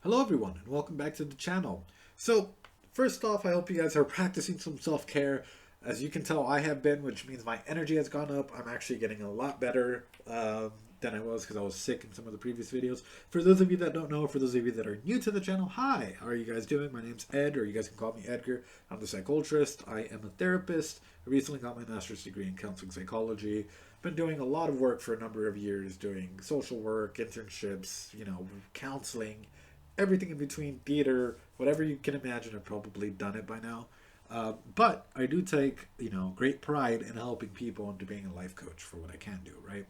Hello everyone and welcome back to the channel. So first off, I hope you guys are practicing some self-care. As you can tell, I have been, which means my energy has gone up. I'm actually getting a lot better than I was because I was sick in some of the previous videos. For those of you that don't know, for those of you that are new to the channel, hi, how are you guys doing? My name's Ed, or you guys can call me Edgar. I'm the Psyculturist. I am a therapist. I recently got my master's degree in counseling psychology. Been doing a lot of work for a number of years, doing social work, internships, counseling, everything in between, theater, whatever you can imagine. I've probably done it by now. But I do take, great pride in helping people and to being a life coach for what I can do, right?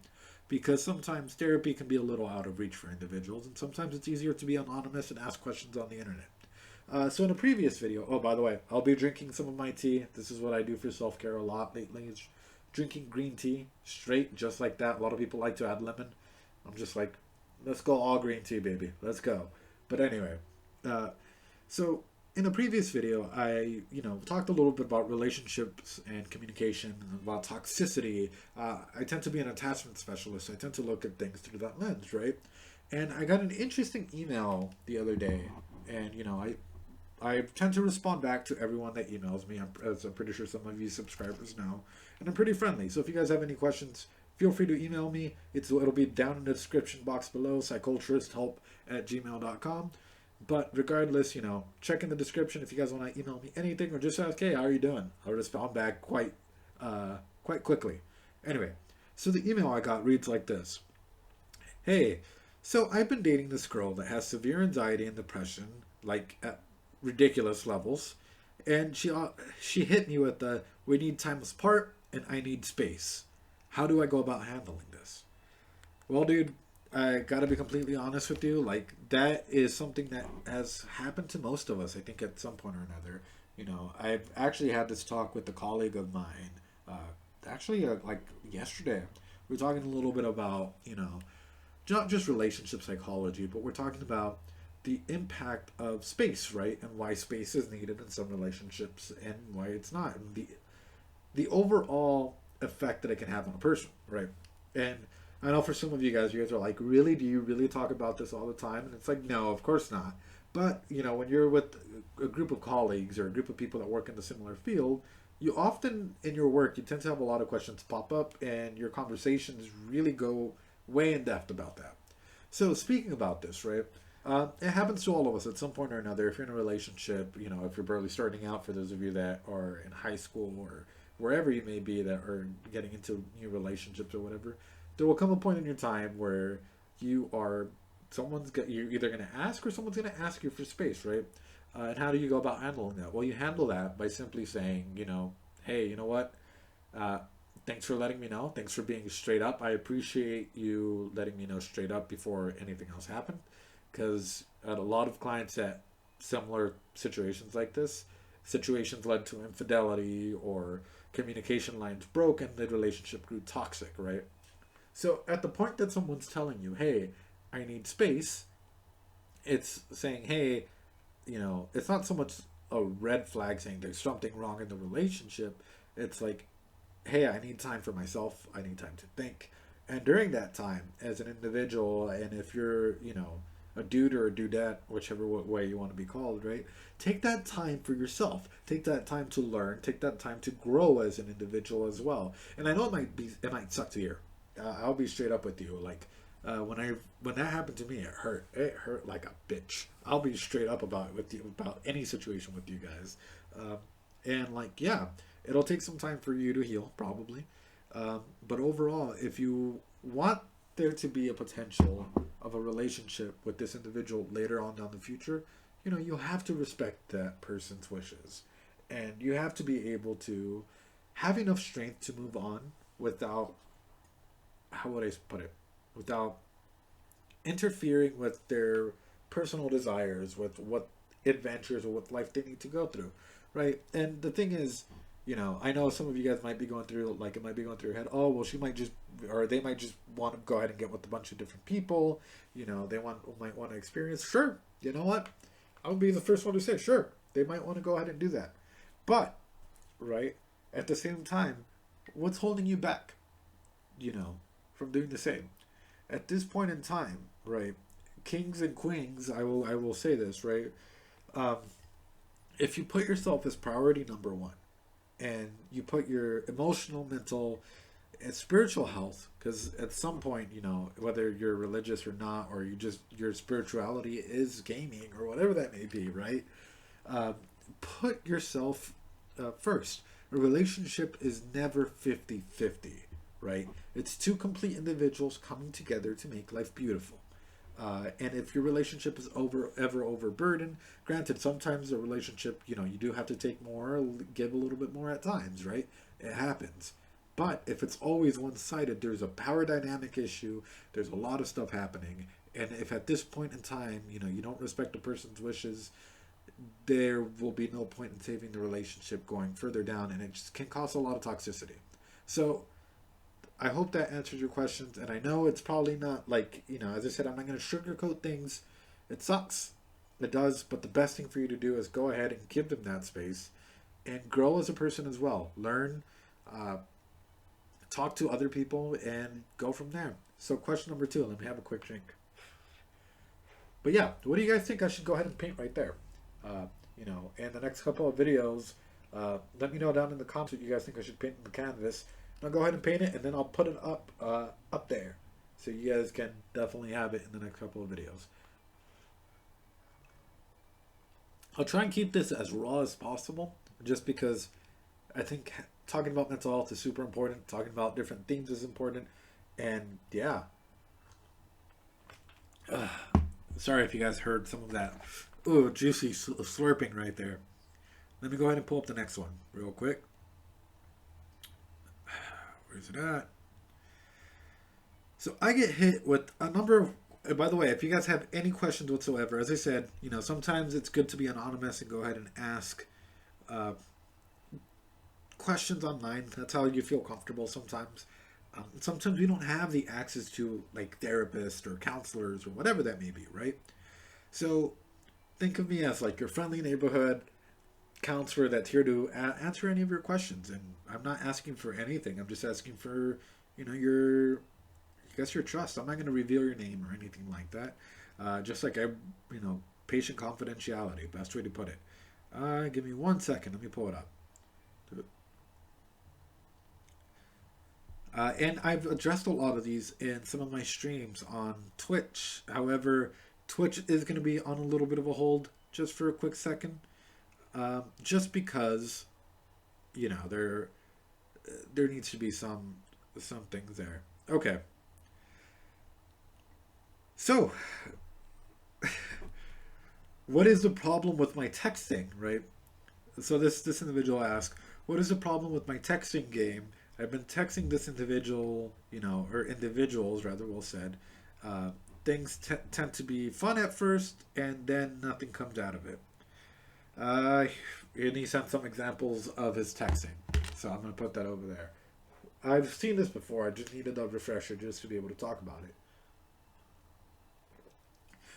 Because sometimes therapy can be a little out of reach for individuals, and sometimes it's easier to be anonymous and ask questions on the internet. So in a previous video, oh, by the way, I'll be drinking some of my tea. This is what I do for self-care a lot lately, is drinking green tea straight, just like that. A lot of people like to add lemon. I'm just like, let's go all green tea, baby. Let's go. But anyway, uh, so in a previous video, I talked a little bit about relationships and communication, about toxicity. I tend to be an attachment specialist. So I tend to look at things through that lens, right? And I got an interesting email the other day, and I tend to respond back to everyone that emails me. As I'm pretty sure some of you subscribers know, and I'm pretty friendly. So if you guys have any questions, feel free to email me. It'll be down in the description box below, psyculturisthelp@gmail.com. But regardless, check in the description if you guys want to email me anything or just ask, hey, how are you doing? I'll respond back quite quickly. Anyway, so the email I got reads like this. Hey, so I've been dating this girl that has severe anxiety and depression, like at ridiculous levels, and she hit me with the we need time apart and I need space. How do I go about handling this? Well, dude, I gotta be completely honest with you. Like, that is something that has happened to most of us, I think, at some point or another. I've actually had this talk with a colleague of mine, like yesterday. We were talking a little bit about, not just relationship psychology, but we're talking about the impact of space, right? And why space is needed in some relationships and why it's not. And the overall effect that it can have on a person, right? And I know for some of you guys are like, really? Do you really talk about this all the time? And it's like, no, of course not. But, when you're with a group of colleagues or a group of people that work in a similar field, you often, in your work, you tend to have a lot of questions pop up, and your conversations really go way in depth about that. So, speaking about this, right? It happens to all of us at some point or another. If you're in a relationship, if you're barely starting out, for those of you that are in high school or wherever you may be that are getting into new relationships or whatever, there will come a point in your time where you're either going to ask or someone's going to ask you for space, right? And how do you go about handling that? Well, you handle that by simply saying, hey, you know what? Uh, Thanks for letting me know. Thanks for being straight up. I appreciate you letting me know straight up before anything else happened. Because a lot of clients at similar situations like this, situations led to infidelity or communication lines broke and the relationship grew toxic, right? So at the point that someone's telling you, hey, I need space, it's saying, hey, it's not so much a red flag saying there's something wrong in the relationship. It's like, hey, I need time for myself. I need time to think. And during that time, as an individual, and if you're, a dude or a dudette, whichever way you want to be called, right? Take that time for yourself. Take that time to learn. Take that time to grow as an individual as well. And I know it might suck to hear. I'll be straight up with you. Like when that happened to me, it hurt. It hurt like a bitch. I'll be straight up about any situation with you guys. Um, and like, yeah, it'll take some time for you to heal, probably. But overall, if you want there to be a potential of a relationship with this individual later on down the future, you'll have to respect that person's wishes. And you have to be able to have enough strength to move on without, how would I put it, without interfering with their personal desires, with what adventures or what life they need to go through, right? And the thing is, I know some of you guys might be going through, like, it might be going through your head, oh, well, she might just, or they might just want to go ahead and get with a bunch of different people, might want to experience. Sure, you know what? I'll be the first one to say, sure, they might want to go ahead and do that. But, right, at the same time, what's holding you back, from doing the same? At this point in time, right, kings and queens, I will say this, right? Um, if you put yourself as priority number one, and you put your emotional, mental, and spiritual health, because at some point, whether you're religious or not, or your spirituality is gaming or whatever that may be, right? Um, Put yourself first. A relationship is never 50-50, right? It's two complete individuals coming together to make life beautiful. And if your relationship is ever overburdened, granted, sometimes the relationship, you do have to take more, give a little bit more at times, right? It happens. But if it's always one sided, there's a power dynamic issue, there's a lot of stuff happening. And if at this point in time, you don't respect a person's wishes, there will be no point in saving the relationship going further down, and it just can cause a lot of toxicity. So I hope that answers your questions. And I know it's probably not like, as I said, I'm not going to sugarcoat things. It sucks. It does. But the best thing for you to do is go ahead and give them that space and grow as a person as well. Learn, uh, talk to other people, and go from there. So, question number 2, let me have a quick drink. But yeah, what do you guys think I should go ahead and paint right there? In the next couple of videos, let me know down in the comments what you guys think I should paint on the canvas. I'll go ahead and paint it, and then I'll put it up there, so you guys can definitely have it in the next couple of videos. I'll try and keep this as raw as possible, just because I think talking about mental health is super important. Talking about different themes is important, and yeah. Sorry if you guys heard some of that. Ooh, juicy slurping right there. Let me go ahead and pull up the next one real quick. Where's it at? So I get hit with a number of. By the way, if you guys have any questions whatsoever, as I said, sometimes it's good to be anonymous and go ahead and ask uh, questions online. That's how you feel comfortable sometimes. Sometimes we don't have the access to like therapists or counselors or whatever that may be, right? So think of me as like your friendly neighborhood counselor that's here to answer any of your questions. And I'm not asking for anything. I'm just asking for, your, I guess your trust. I'm not going to reveal your name or anything like that. Just like patient confidentiality, best way to put it. Give me 1 second. Let me pull it up. And I've addressed a lot of these in some of my streams on Twitch. However, Twitch is going to be on a little bit of a hold just for a quick second. Just because, there needs to be some things there. Okay. So, what is the problem with my texting, right? So this individual asked, what is the problem with my texting game? I've been texting this individual, or individuals rather, well said. Things tend to be fun at first, and then nothing comes out of it. And he sent some examples of his texting. So I'm going to put that over there. I've seen this before. I just needed a refresher just to be able to talk about it.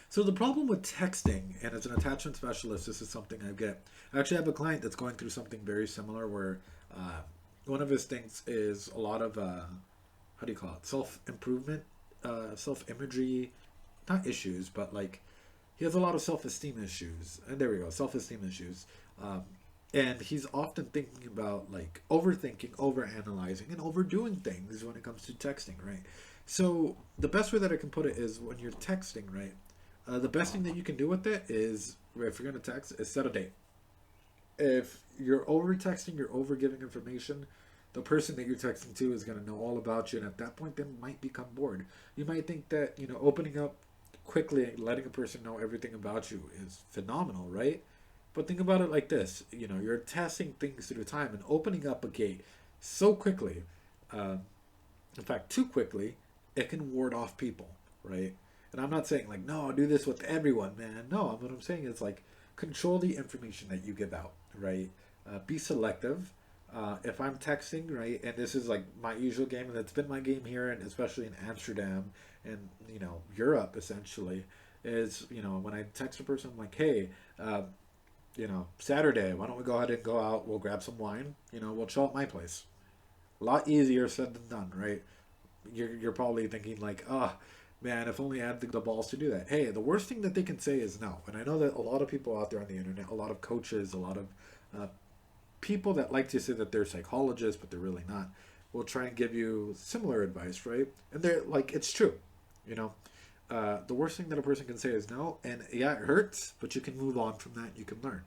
So the problem with texting, and as an attachment specialist, this is something I get. I actually have a client that's going through something very similar where one of his things is a lot of, how do you call it, self-improvement, self-imagery, not issues, but like he has a lot of self-esteem issues. And there we go, self-esteem issues. And he's often thinking about like overthinking, overanalyzing, and overdoing things when it comes to texting, right? So the best way that I can put it is when you're texting, right? The best thing that you can do with it is, if you're going to text, is set a date. If you're over texting, you're over giving information, the person that you're texting to is going to know all about you, and at that point, they might become bored. You might think that, opening up quickly and letting a person know everything about you is phenomenal, right? But think about it like this, you're testing things through time, and opening up a gate so quickly, in fact, too quickly, it can ward off people, right? And I'm not saying like, no, do this with everyone, man. No, what I'm saying is like, control the information that you give out, right? Be selective. If I'm texting, right, and this is like my usual game, and it's been my game here, and especially in Amsterdam and, Europe, essentially, is, when I text a person, I'm like, hey, Saturday, why don't we go ahead and go out, we'll grab some wine, we'll chill at my place. A lot easier said than done, right? You're probably thinking like, oh, Man, if only I had the balls to do that. Hey, the worst thing that they can say is no. And I know that a lot of people out there on the internet, a lot of coaches, a lot of uh, people that like to say that they're psychologists, but they're really not, will try and give you similar advice, right? And they're like, it's true. You know, the worst thing that a person can say is no. And yeah, it hurts, but you can move on from that. You can learn.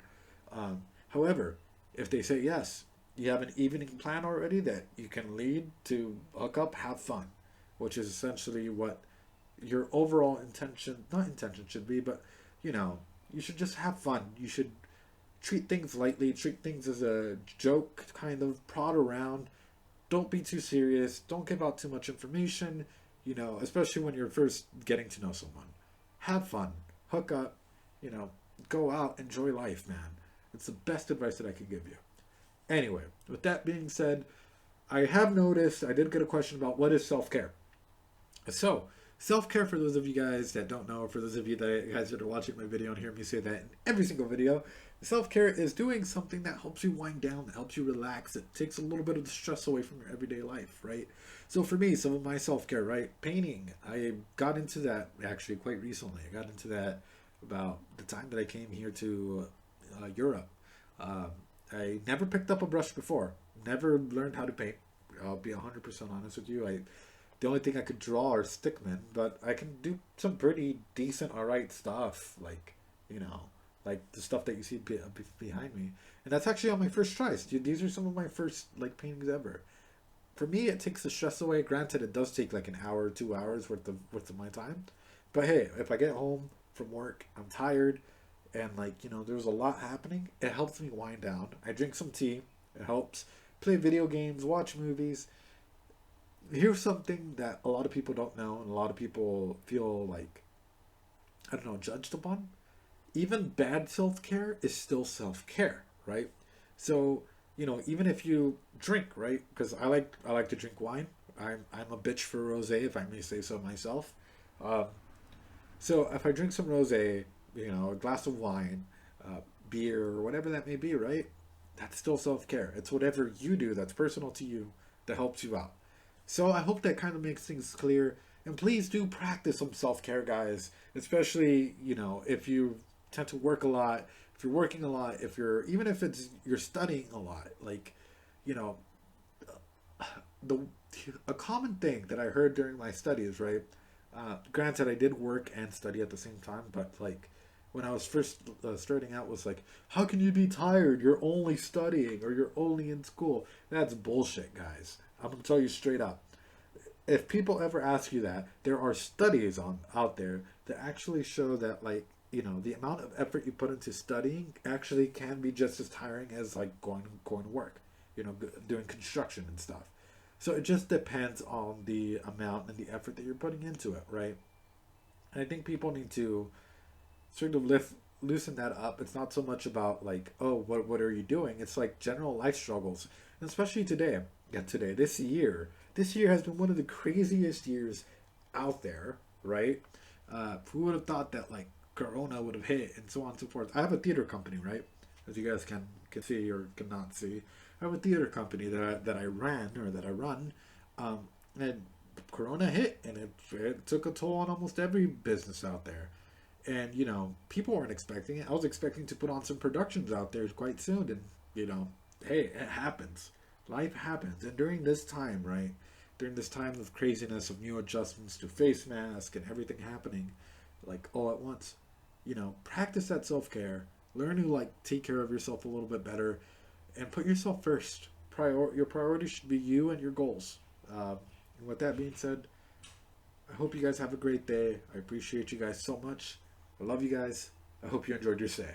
However, if they say yes, you have an evening plan already that you can lead to hook up, have fun, which is essentially what your overall intention, not intention should be, but you know, you should just have fun. You should treat things lightly, treat things as a joke, kind of prod around. Don't be too serious. Don't give out too much information, you know, especially when you're first getting to know someone. Have fun, hook up, you know, go out, enjoy life, man. It's the best advice that I can give you. Anyway, with that being said, I have noticed, I did get a question about what is self care. So, self care, for those of you guys that don't know, for those of you guys that are watching my video and hear me say that in every single video, self care is doing something that helps you wind down, that helps you relax, that takes a little bit of the stress away from your everyday life, right? So, for me, some of my self care, right? Painting. I got into that actually quite recently. I got into that about the time that I came here to Europe. Um, I never picked up a brush before, never learned how to paint. I'll be 100% honest with you. The only thing I could draw are stickmen, but I can do some pretty decent, alright stuff, like, you know, like the stuff that you see behind me. And that's actually on my first tries. Dude, these are some of my first, like, paintings ever. For me, it takes the stress away. Granted, it does take, like, an hour, 2 hours worth of my time. But hey, if I get home from work, I'm tired, and, like, you know, there's a lot happening, it helps me wind down. I drink some tea. It helps. Play video games, watch movies. Here's something that a lot of people don't know and a lot of people feel like, I don't know, judged upon. Even bad self-care is still self-care, right? So, you know, even if you drink, right? Because I like to drink wine. I'm a bitch for rosé, if I may say so myself. Um, so if I drink some rosé, you know, a glass of wine, beer, or whatever that may be, right? That's still self-care. It's whatever you do that's personal to you that helps you out. So I hope that kind of makes things clear. And please do practice some self-care, guys. Especially, you know, if you tend to work a lot, if you're working a lot, if you're, even if it's, you're studying a lot, like, you know, the, a common thing that I heard during my studies, right? Granted, I did work and study at the same time, but like, when I was first starting out was like, how can you be tired? You're only studying or you're only in school. That's bullshit, guys. I'm gonna tell you straight up. If people ever ask you that, there are studies on out there that actually show that, like, you know, the amount of effort you put into studying actually can be just as tiring as like going to work, you know, doing construction and stuff. So it just depends on the amount and the effort that you're putting into it, right? And I think people need to sort of loosen that up. It's not so much about like, oh, what are you doing? It's like general life struggles, and especially today. Yeah, today, this year has been one of the craziest years out there, right? Who would have thought that like Corona would have hit and so on and so forth? I have a theater company, right? As you guys can see or cannot see, I have a theater company that I ran or that I run, and Corona hit and it took a toll on almost every business out there. And, you know, people weren't expecting it. I was expecting to put on some productions out there quite soon. And, you know, hey, it happens. Life happens. And during this time, right? During this time of craziness, of new adjustments to face mask and everything happening, like, all at once, you know, practice that self-care. Learn to, like, take care of yourself a little bit better. And put yourself first. Your priority should be you and your goals. And with that being said, I hope you guys have a great day. I appreciate you guys so much. I love you guys. I hope you enjoyed your stay.